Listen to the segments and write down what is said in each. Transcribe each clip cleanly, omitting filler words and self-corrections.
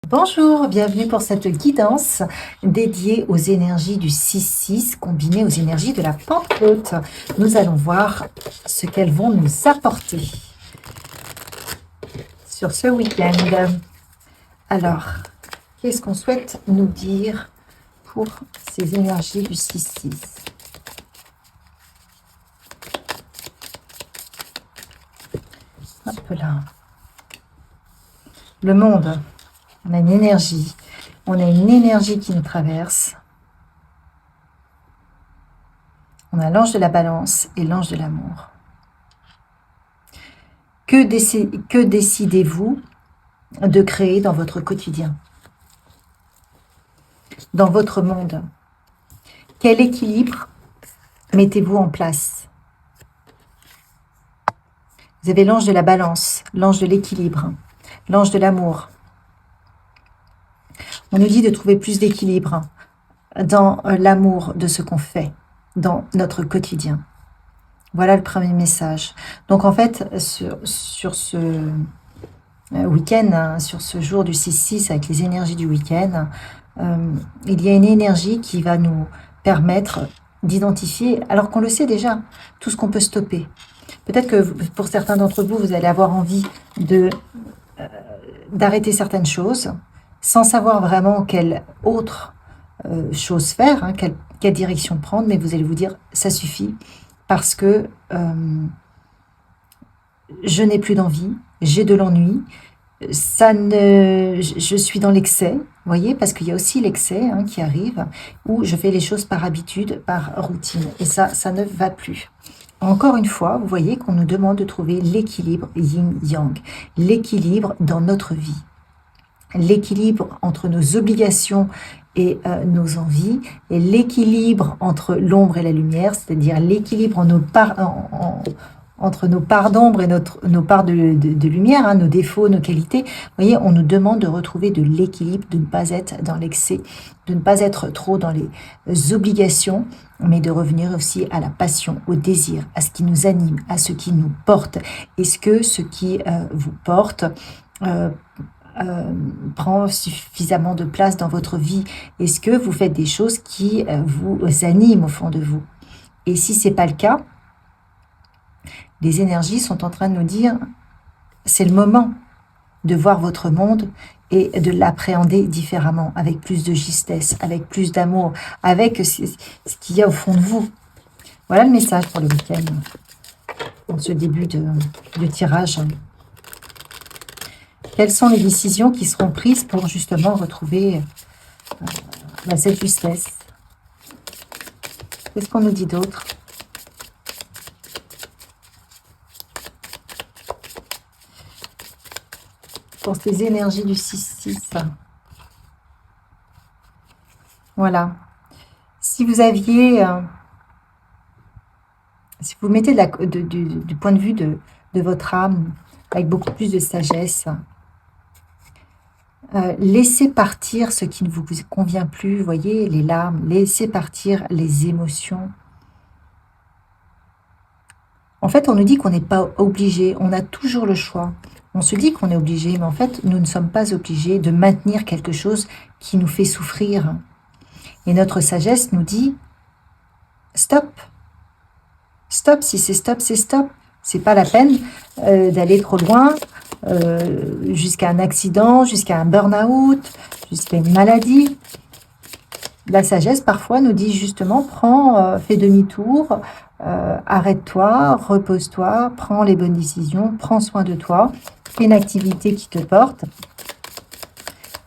Bonjour, bienvenue pour cette guidance dédiée aux énergies du 6-6 combinées aux énergies de la Pentecôte. Nous allons voir ce qu'elles vont nous apporter sur ce week-end. Alors, qu'est-ce qu'on souhaite nous dire pour ces énergies du 6-6? Hop là. Le monde. On a une énergie. On a une énergie qui nous traverse. On a l'ange de la balance et l'ange de l'amour. Que décidez-vous de créer dans votre quotidien, dans votre monde? Quel équilibre mettez-vous en place? Vous avez l'ange de la balance, l'ange de l'équilibre, l'ange de l'amour. On nous dit de trouver plus d'équilibre dans l'amour de ce qu'on fait, dans notre quotidien. Voilà le premier message. Donc en fait, sur ce week-end, sur ce jour du 6-6, avec les énergies du week-end, il y a une énergie qui va nous permettre d'identifier, alors qu'on le sait déjà, tout ce qu'on peut stopper. Peut-être que pour certains d'entre vous, vous allez avoir envie d'arrêter certaines choses, sans savoir vraiment quelle autre chose faire, hein, quelle direction prendre, mais vous allez vous dire, ça suffit, parce que je n'ai plus d'envie, j'ai de l'ennui, je suis dans l'excès, vous voyez, parce qu'il y a aussi l'excès qui arrive, où je fais les choses par habitude, par routine, et ça ne va plus. Encore une fois, vous voyez qu'on nous demande de trouver l'équilibre yin-yang, l'équilibre dans notre vie, l'équilibre entre nos obligations et nos envies, et l'équilibre entre l'ombre et la lumière, c'est-à-dire l'équilibre entre nos parts d'ombre et nos parts de lumière, nos défauts, nos qualités. Vous voyez, on nous demande de retrouver de l'équilibre, de ne pas être dans l'excès, de ne pas être trop dans les obligations, mais de revenir aussi à la passion, au désir, à ce qui nous anime, à ce qui nous porte. Est-ce que ce qui vous porte prend suffisamment de place dans votre vie? Est-ce que vous faites des choses qui vous animent au fond de vous? Et si ce n'est pas le cas, les énergies sont en train de nous dire c'est le moment de voir votre monde et de l'appréhender différemment, avec plus de justesse, avec plus d'amour, avec ce qu'il y a au fond de vous. Voilà le message pour le week-end, en ce début de tirage. Quelles sont les décisions qui seront prises pour justement retrouver cette justesse? Qu'est-ce qu'on nous dit d'autre? Pour ces énergies du 6-6. Voilà. Si vous aviez... si vous mettez du point de vue de votre âme, avec beaucoup plus de sagesse, laissez partir ce qui ne vous convient plus, vous voyez, les larmes, laissez partir les émotions. En fait, on nous dit qu'on n'est pas obligé, on a toujours le choix. On se dit qu'on est obligé, mais en fait, nous ne sommes pas obligés de maintenir quelque chose qui nous fait souffrir. Et notre sagesse nous dit, stop. Stop, si c'est stop, c'est stop. C'est pas la peine d'aller trop loin, jusqu'à un accident, jusqu'à un burn-out, jusqu'à une maladie. La sagesse, parfois, nous dit justement, fais demi-tour, arrête-toi, repose-toi, prends les bonnes décisions, prends soin de toi, fais une activité qui te porte.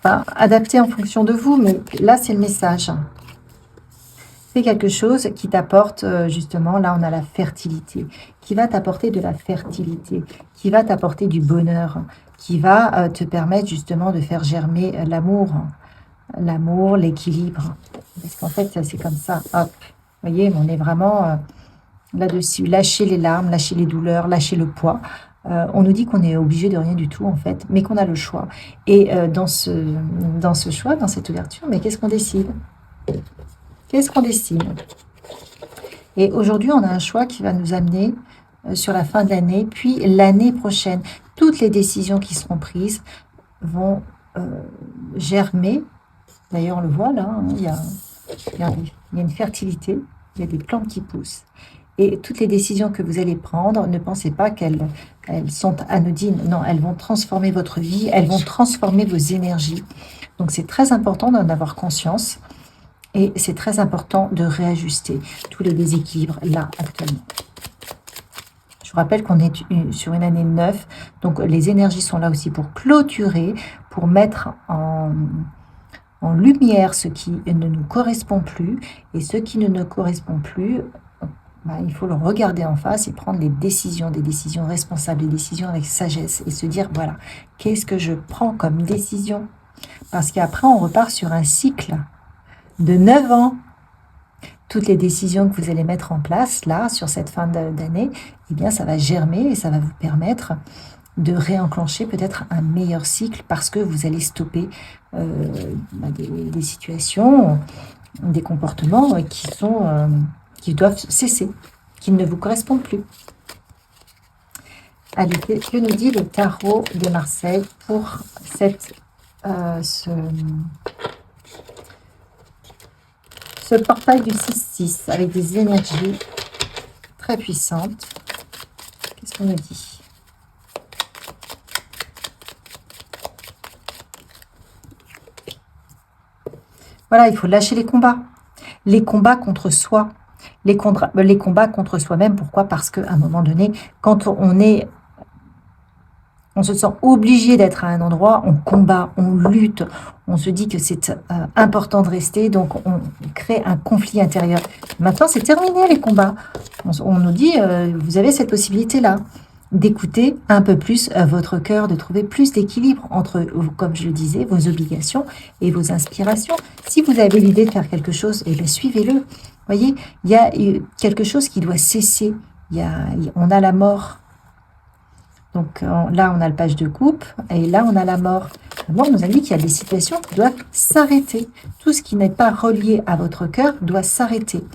Enfin, adaptez en fonction de vous, mais là, c'est le message. Fais quelque chose qui t'apporte, justement, là, on a la fertilité, qui va t'apporter de la fertilité, qui va t'apporter du bonheur, qui va te permettre, justement, de faire germer l'amour, l'équilibre. Parce qu'en fait, c'est comme ça, hop. Vous voyez, on est vraiment là-dessus. Lâcher les larmes, lâcher les douleurs, lâcher le poids. On nous dit qu'on est obligé de rien du tout, en fait, mais qu'on a le choix. Et dans ce choix, dans cette ouverture, mais qu'est-ce qu'on décide? Qu'est-ce qu'on décide? Et aujourd'hui, on a un choix qui va nous amener sur la fin de l'année, puis l'année prochaine. Toutes les décisions qui seront prises vont germer. D'ailleurs, on le voit là, hein, il y a une fertilité, il y a des plantes qui poussent. Et toutes les décisions que vous allez prendre, ne pensez pas qu'elles sont anodines. Non, elles vont transformer votre vie, elles vont transformer vos énergies. Donc c'est très important d'en avoir conscience et c'est très important de réajuster tous les déséquilibres là actuellement. Je vous rappelle qu'on est sur une année 9, donc les énergies sont là aussi pour clôturer, pour mettre en lumière ce qui ne nous correspond plus, et ce qui ne nous correspond plus, il faut le regarder en face et prendre des décisions responsables, des décisions avec sagesse, et se dire, voilà, qu'est-ce que je prends comme décision? Parce qu'après, on repart sur un cycle de 9 ans. Toutes les décisions que vous allez mettre en place, là, sur cette fin d'année, eh bien, ça va germer et ça va vous permettre de réenclencher peut-être un meilleur cycle parce que vous allez stopper des situations, des comportements qui doivent cesser, qui ne vous correspondent plus. Allez, que nous dit le tarot de Marseille pour ce portail du 6-6 avec des énergies très puissantes? Qu'est-ce qu'on nous dit? Voilà, il faut lâcher les combats. Les combats contre soi. Les combats contre soi-même. Pourquoi? Parce qu'à un moment donné, quand on se sent obligé d'être à un endroit, on combat, on lutte, on se dit que c'est important de rester, donc on crée un conflit intérieur. Maintenant, c'est terminé les combats. On nous dit, vous avez cette possibilité-là, d'écouter un peu plus votre cœur, de trouver plus d'équilibre entre, comme je le disais, vos obligations et vos inspirations. Si vous avez l'idée de faire quelque chose, eh bien, suivez-le. Voyez, il y a quelque chose qui doit cesser. On a la mort. Donc là, on a le page de coupe, et là, on a la mort. La mort nous indique qu'il y a des situations qui doivent s'arrêter. Tout ce qui n'est pas relié à votre cœur doit s'arrêter.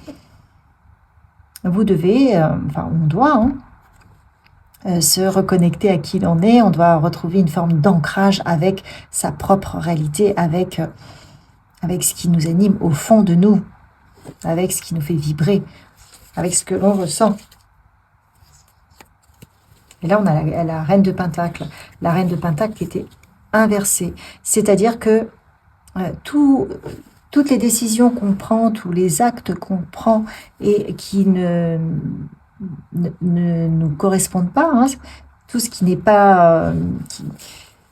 Vous devez, on doit se reconnecter à qui l'on est, on doit retrouver une forme d'ancrage avec sa propre réalité, avec ce qui nous anime au fond de nous, avec ce qui nous fait vibrer, avec ce que l'on ressent. Et là, on a la reine de Pentacle. La reine de Pentacle qui était inversée. C'est-à-dire que toutes les décisions qu'on prend, tous les actes qu'on prend et qui ne nous correspondent pas, tout ce qui n'est pas...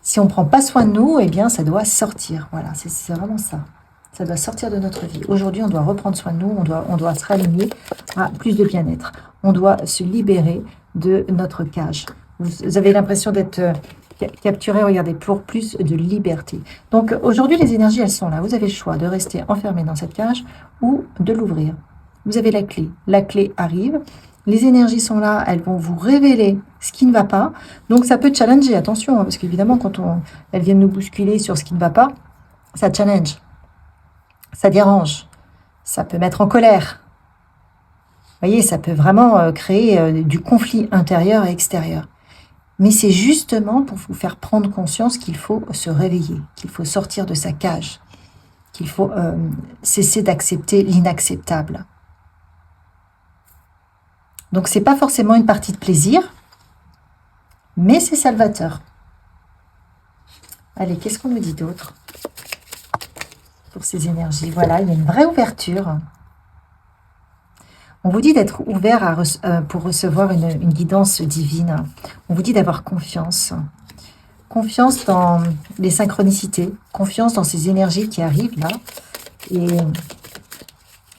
si on ne prend pas soin de nous, eh bien, ça doit sortir. Voilà, c'est vraiment ça. Ça doit sortir de notre vie. Aujourd'hui, on doit reprendre soin de nous, on doit se raligner à plus de bien-être. On doit se libérer de notre cage. Vous avez l'impression d'être capturé, regardez, pour plus de liberté. Donc aujourd'hui, les énergies, elles sont là. Vous avez le choix de rester enfermé dans cette cage ou de l'ouvrir. Vous avez la clé. La clé arrive. Les énergies sont là, elles vont vous révéler ce qui ne va pas. Donc ça peut challenger, attention, parce qu'évidemment, quand elles viennent nous bousculer sur ce qui ne va pas, ça challenge, ça dérange, ça peut mettre en colère. Vous voyez, ça peut vraiment créer du conflit intérieur et extérieur. Mais c'est justement pour vous faire prendre conscience qu'il faut se réveiller, qu'il faut sortir de sa cage, qu'il faut cesser d'accepter l'inacceptable. Donc, ce n'est pas forcément une partie de plaisir, mais c'est salvateur. Allez, qu'est-ce qu'on nous dit d'autre pour ces énergies? Voilà, il y a une vraie ouverture. On vous dit d'être ouvert pour recevoir une guidance divine. On vous dit d'avoir confiance. Confiance dans les synchronicités, confiance dans ces énergies qui arrivent là et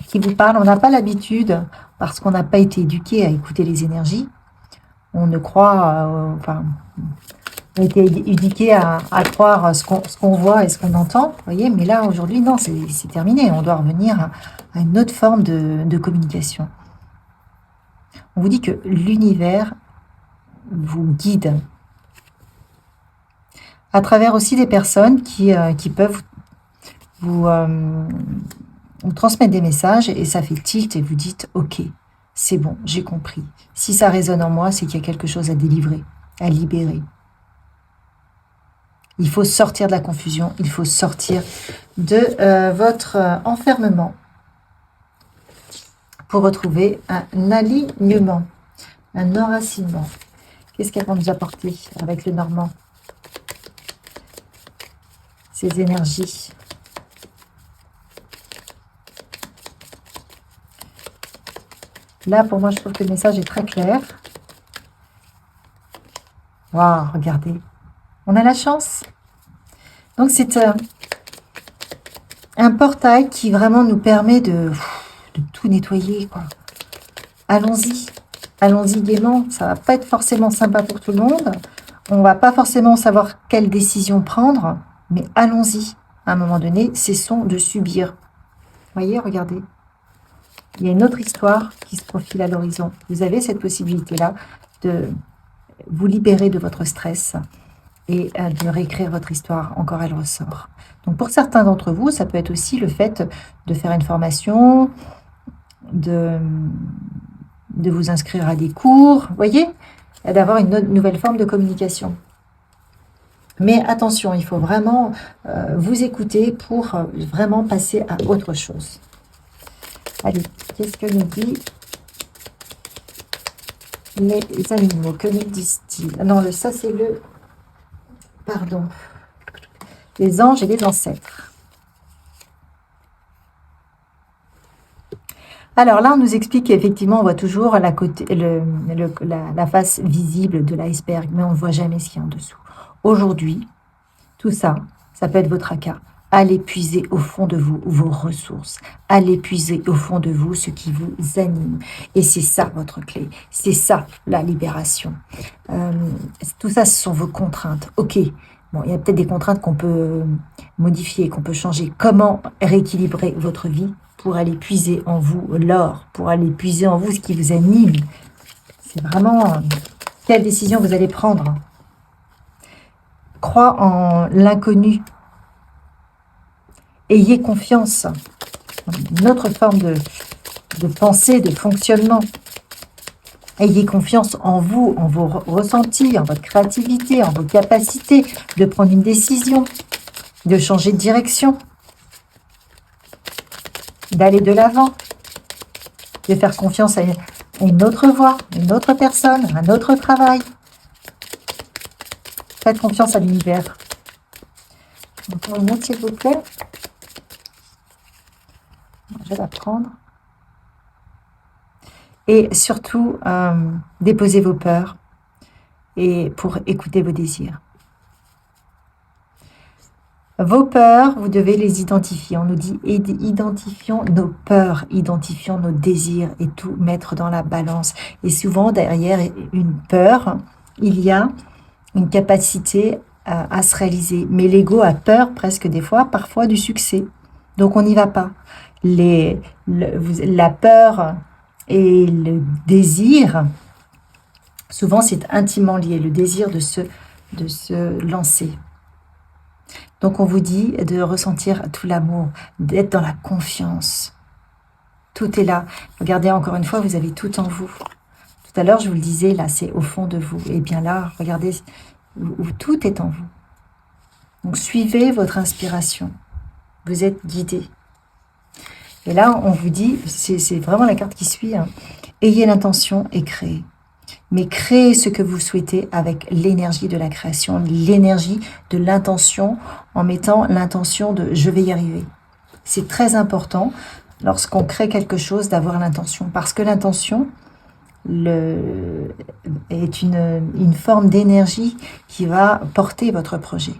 qui vous parlent. On n'a pas l'habitude, parce qu'on n'a pas été éduqué à écouter les énergies. On ne croit, on a été éduqué à croire ce qu'on voit et ce qu'on entend. Vous voyez, mais là, aujourd'hui, non, c'est terminé. On doit revenir à une autre forme de communication. On vous dit que l'univers vous guide à travers aussi des personnes qui peuvent vous transmettre des messages et ça fait tilt et vous dites « Ok, c'est bon, j'ai compris. Si ça résonne en moi, c'est qu'il y a quelque chose à délivrer, à libérer. » Il faut sortir de la confusion, il faut sortir de votre enfermement pour retrouver un alignement, un enracinement. Qu'est-ce qu'elles vont nous apporter avec le Normand? Ces énergies. Là, pour moi, je trouve que le message est très clair. Waouh, regardez. On a la chance. Donc, c'est un portail qui vraiment nous permet de tout nettoyer, quoi. Allons-y. Allons-y gaiement. Ça va pas être forcément sympa pour tout le monde. On va pas forcément savoir quelle décision prendre. Mais allons-y. À un moment donné, cessons de subir. Vous voyez, regardez. Il y a une autre histoire qui se profile à l'horizon. Vous avez cette possibilité-là de vous libérer de votre stress et de réécrire votre histoire. Encore, elle ressort. Donc, pour certains d'entre vous, ça peut être aussi le fait de faire une formation, de vous inscrire à des cours, vous voyez, d'avoir une nouvelle forme de communication. Mais attention, il faut vraiment vous écouter pour vraiment passer à autre chose. Allez, qu'est-ce que nous dit les animaux? Que nous disent-ils? Non, ça c'est le... Pardon. Les anges et les ancêtres. Alors là, on nous explique qu'effectivement, on voit toujours la face visible de l'iceberg, mais on ne voit jamais ce qu'il y a en dessous. Aujourd'hui, tout ça, ça peut être votre tracas. Allez puiser au fond de vous vos ressources. Allez puiser au fond de vous ce qui vous anime. Et c'est ça votre clé. C'est ça la libération. Tout ça, ce sont vos contraintes. Ok, bon, il y a peut-être des contraintes qu'on peut modifier, qu'on peut changer. Comment rééquilibrer votre vie pour aller puiser en vous l'or, pour aller puiser en vous ce qui vous anime. C'est vraiment quelle décision vous allez prendre. Crois en l'inconnu. Ayez confiance. Une autre forme de pensée, de fonctionnement. Ayez confiance en vous, en vos ressentis, en votre créativité, en vos capacités de prendre une décision, de changer de direction, d'aller de l'avant, de faire confiance à une autre voie, une autre personne, un autre travail. Faites confiance à l'univers. Encore une autre, s'il vous plaît. Je vais la prendre. Et surtout, déposez vos peurs et pour écouter vos désirs. Vos peurs, vous devez les identifier. On nous dit identifions nos peurs, identifions nos désirs et tout mettre dans la balance. Et souvent, derrière une peur, il y a une capacité à se réaliser. Mais l'ego a peur presque des fois, parfois du succès. Donc on n'y va pas. La peur et le désir, souvent c'est intimement lié, le désir de se lancer. Donc on vous dit de ressentir tout l'amour, d'être dans la confiance. Tout est là. Regardez encore une fois, vous avez tout en vous. Tout à l'heure, je vous le disais, là c'est au fond de vous. Et bien là, regardez, où tout est en vous. Donc suivez votre inspiration. Vous êtes guidé. Et là, on vous dit, c'est vraiment la carte qui suit, hein, ayez l'intention et créez. Mais créez ce que vous souhaitez avec l'énergie de la création, l'énergie de l'intention, en mettant l'intention de « je vais y arriver ». C'est très important, lorsqu'on crée quelque chose, d'avoir l'intention. Parce que l'intention est une forme d'énergie qui va porter votre projet.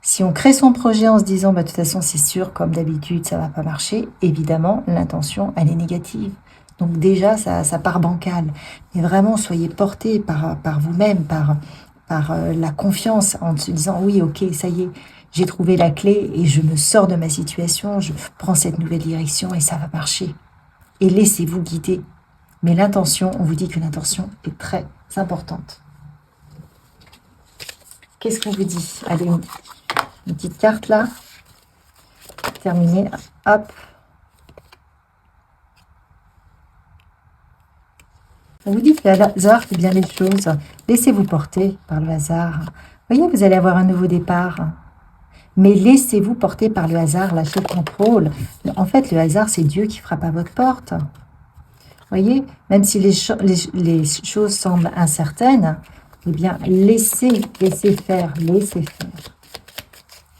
Si on crée son projet en se disant bah, « de toute façon, c'est sûr, comme d'habitude, ça ne va pas marcher », évidemment, l'intention, elle est négative. Donc déjà, ça part bancal. Mais vraiment, soyez portés par vous-même, par la confiance, en se disant « oui, ok, ça y est, j'ai trouvé la clé et je me sors de ma situation, je prends cette nouvelle direction et ça va marcher ». Et laissez-vous guider. Mais l'intention, on vous dit que l'intention est très importante. Qu'est-ce qu'on vous dit? Allez, une petite carte là. Terminé. Hop. On vous dit que le hasard fait bien les choses. Laissez-vous porter par le hasard. Voyez, vous allez avoir un nouveau départ. Mais laissez-vous porter par le hasard, lâchez le contrôle. En fait, le hasard, c'est Dieu qui frappe à votre porte. Voyez, même si les choses semblent incertaines, eh bien, laissez faire, laissez faire.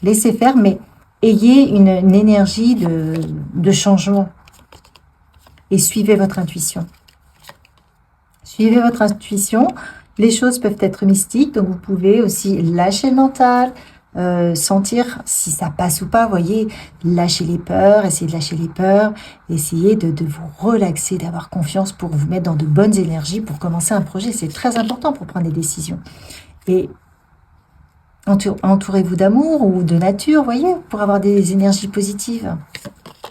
Laissez faire, mais ayez une énergie de changement. Et suivez votre intuition. Suivez votre intuition. Les choses peuvent être mystiques, donc vous pouvez aussi lâcher le mental, sentir si ça passe ou pas, voyez, lâcher les peurs, essayer de lâcher les peurs, essayer de vous relaxer, d'avoir confiance pour vous mettre dans de bonnes énergies pour commencer un projet. C'est très important pour prendre des décisions. Et entourez-vous d'amour ou de nature, voyez, pour avoir des énergies positives.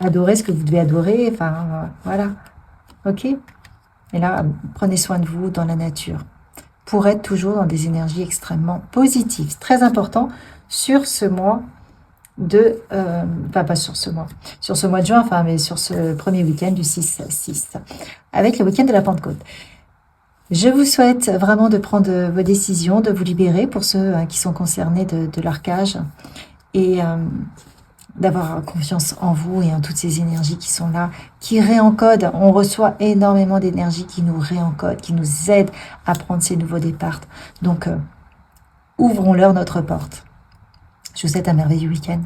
Adorez ce que vous devez adorer, enfin, voilà, ok. Et là, prenez soin de vous dans la nature pour être toujours dans des énergies extrêmement positives. C'est très important sur ce mois de... enfin, pas sur ce mois de juin, enfin, mais sur ce premier week-end du 6-6, avec le week-end de la Pentecôte. Je vous souhaite vraiment de prendre vos décisions, de vous libérer pour ceux qui sont concernés de l'arcage et d'avoir confiance en vous et en toutes ces énergies qui sont là, qui réencodent. On reçoit énormément d'énergie qui nous réencodent, qui nous aident à prendre ces nouveaux départs. Donc, ouvrons-leur notre porte. Je vous souhaite un merveilleux week-end.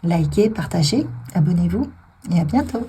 Likez, partagez, abonnez-vous et à bientôt.